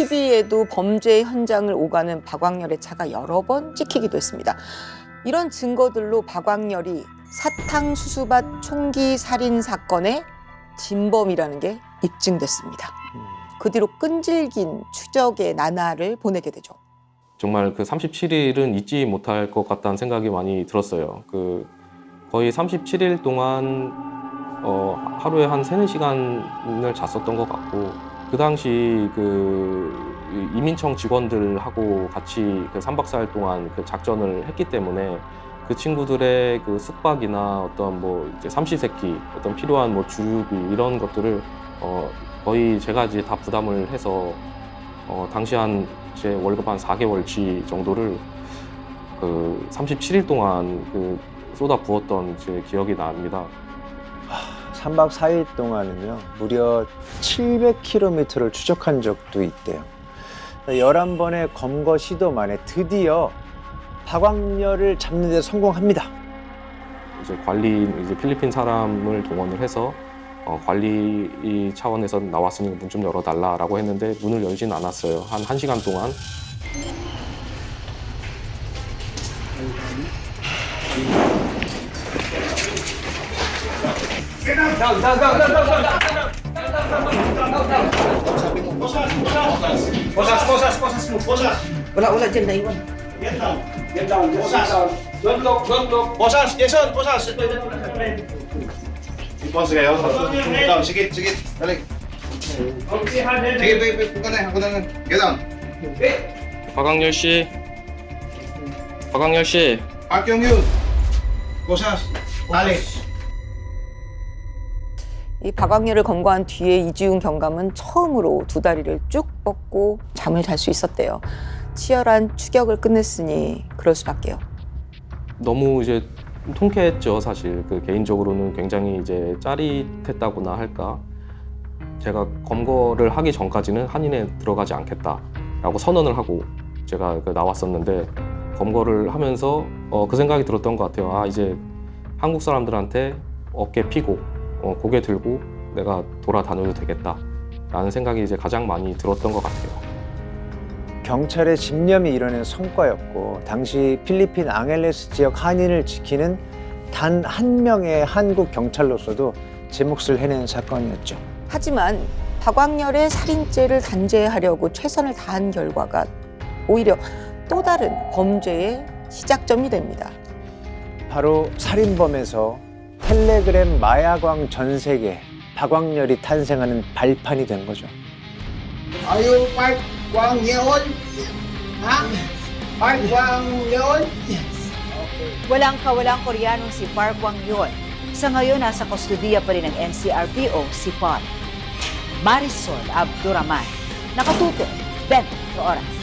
TV에도 범죄 현장을 오가는 박광렬의 차가 여러 번 찍히기도 했습니다. 이런 증거들로 박광렬이 사탕수수밭 총기 살인 사건의 진범이라는 게 입증됐습니다. 그 뒤로 끈질긴 추적의 나날을 보내게 되죠. 정말 그 37일은 잊지 못할 것 같다는 생각이 많이 들었어요. 거의 37일 동안 하루에 한 3-4시간을 잤었던 것 같고, 그 당시 이민청 직원들하고 같이 3박 4일 동안 작전을 했기 때문에 그 친구들의 숙박이나 어떤 이제 삼시세끼, 어떤 필요한 주유비 이런 것들을 거의 제가 이제 다 부담을 해서 당시 제 월급 한 4개월치 정도를 37일 동안 쏟아 부었던 제 기억이 납니다. 3박 4일 동안은요, 무려 700km를 추적한 적도 있대요. 11번의 검거 시도 만에 드디어 박광렬을 잡는 데 성공합니다. 이제 필리핀 사람을 동원을 해서 관리 차원에서 나왔으니까 문 좀 열어달라라고 했는데 문을 열진 않았어요. 한 1시간 동안. Wala dyan na iwan. Get down. Don't look. Bosas, Jason, bosas. Boss kayo. Down, sige. Dali. Sige, babe, ako na. Get down. 박광렬 씨. 박경윤. Bosas. Dali. 이 박광렬을 검거한 뒤에 이지훈 경감은 처음으로 2다리를 쭉 뻗고 잠을 잘 수 있었대요. 치열한 추격을 끝냈으니 그럴 수밖에요. 너무 이제 통쾌했죠, 사실. 개인적으로는 굉장히 이제 짜릿했다고나 할까. 제가 검거를 하기 전까지는 한인에 들어가지 않겠다라고 선언을 하고 제가 나왔었는데, 검거를 하면서 그 생각이 들었던 것 같아요. 이제 한국 사람들한테 어깨 피고 고개 들고 내가 돌아다녀도 되겠다라는 생각이 이제 가장 많이 들었던 것 같아요. 경찰의 집념이 이뤄낸 성과였고, 당시 필리핀 앙헬레스 지역 한인을 지키는 단 한 명의 한국 경찰로서도 제 몫을 해낸 사건이었죠. 하지만 박광렬의 살인죄를 단죄하려고 최선을 다한 결과가 오히려 또 다른 범죄의 시작점이 됩니다. 바로 살인범에서 텔레그램 마야광 전 세계 박광렬이 탄생하는 발판이 된 거죠. Ayaw, Park Wang Yeon? Ha? Park Wang Yeon? Walang Koreanong si Park Kwang-yeon. Sa ngayon, nasa kustodiya pa rin ng NCRPO si Park. Marisol Abduraman. Nakatutok, 20 oras.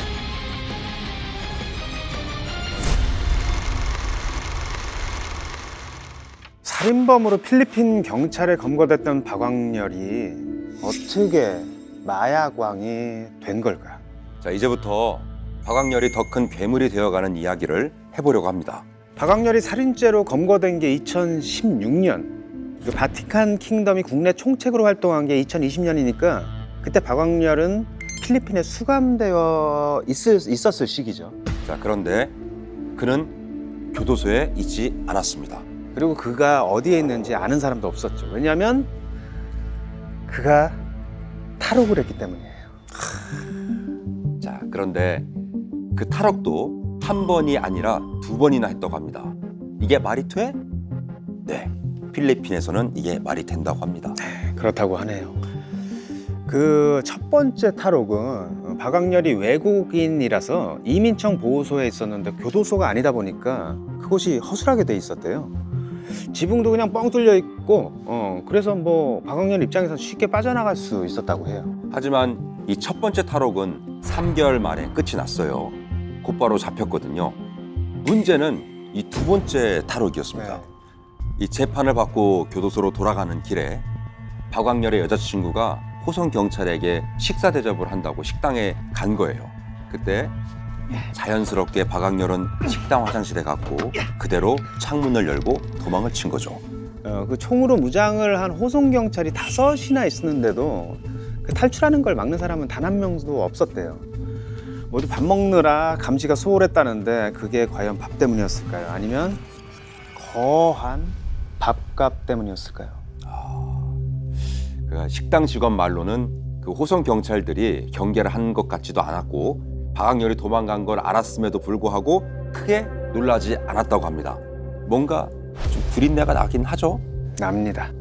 살인범으로 필리핀 경찰에 검거됐던 박광렬이 어떻게 마야광이 된 걸까요? 자, 이제부터 박광렬이 더 큰 괴물이 되어가는 이야기를 해보려고 합니다. 박광렬이 살인죄로 검거된 게 2016년. 바티칸 킹덤이 국내 총책으로 활동한 게 2020년이니까 그때 박광렬은 필리핀에 수감되어 있었을 시기죠. 자, 그런데 그는 교도소에 있지 않았습니다. 그리고 그가 어디에 있는지 아는 사람도 없었죠. 왜냐하면 그가 탈옥을 했기 때문이에요. 자, 그런데 그 탈옥도 한 번이 아니라 2번이나 했다고 합니다. 이게 말이 돼? 네, 필리핀에서는 이게 말이 된다고 합니다. 그렇다고 하네요. 그 첫 번째 탈옥은 박광렬이 외국인이라서 이민청 보호소에 있었는데 교도소가 아니다 보니까 그곳이 허술하게 돼 있었대요. 지붕도 그냥 뻥 뚫려 있고 그래서 박광렬 입장에서 쉽게 빠져나갈 수 있었다고 해요. 하지만 이 첫 번째 탈옥은 3개월 만에 끝이 났어요. 곧바로 잡혔거든요. 문제는 이 2번째 탈옥이었습니다. 네. 이 재판을 받고 교도소로 돌아가는 길에 박광렬의 여자친구가 호성 경찰에게 식사 대접을 한다고 식당에 간 거예요. 그때 자연스럽게 박광렬은 식당 화장실에 갔고 그대로 창문을 열고 도망을 친 거죠. 그 총으로 무장을 한 호송 경찰이 5이나 있었는데도 그 탈출하는 걸 막는 사람은 단 한 명도 없었대요. 모두 밥 먹느라 감시가 소홀했다는데 그게 과연 밥 때문이었을까요? 아니면 거한 밥값 때문이었을까요? 그 식당 직원 말로는 그 호송 경찰들이 경계를 한 것 같지도 않았고 박학렬이 도망간 걸 알았음에도 불구하고 크게 놀라지 않았다고 합니다. 뭔가 좀 구린내가 나긴 하죠. 납니다.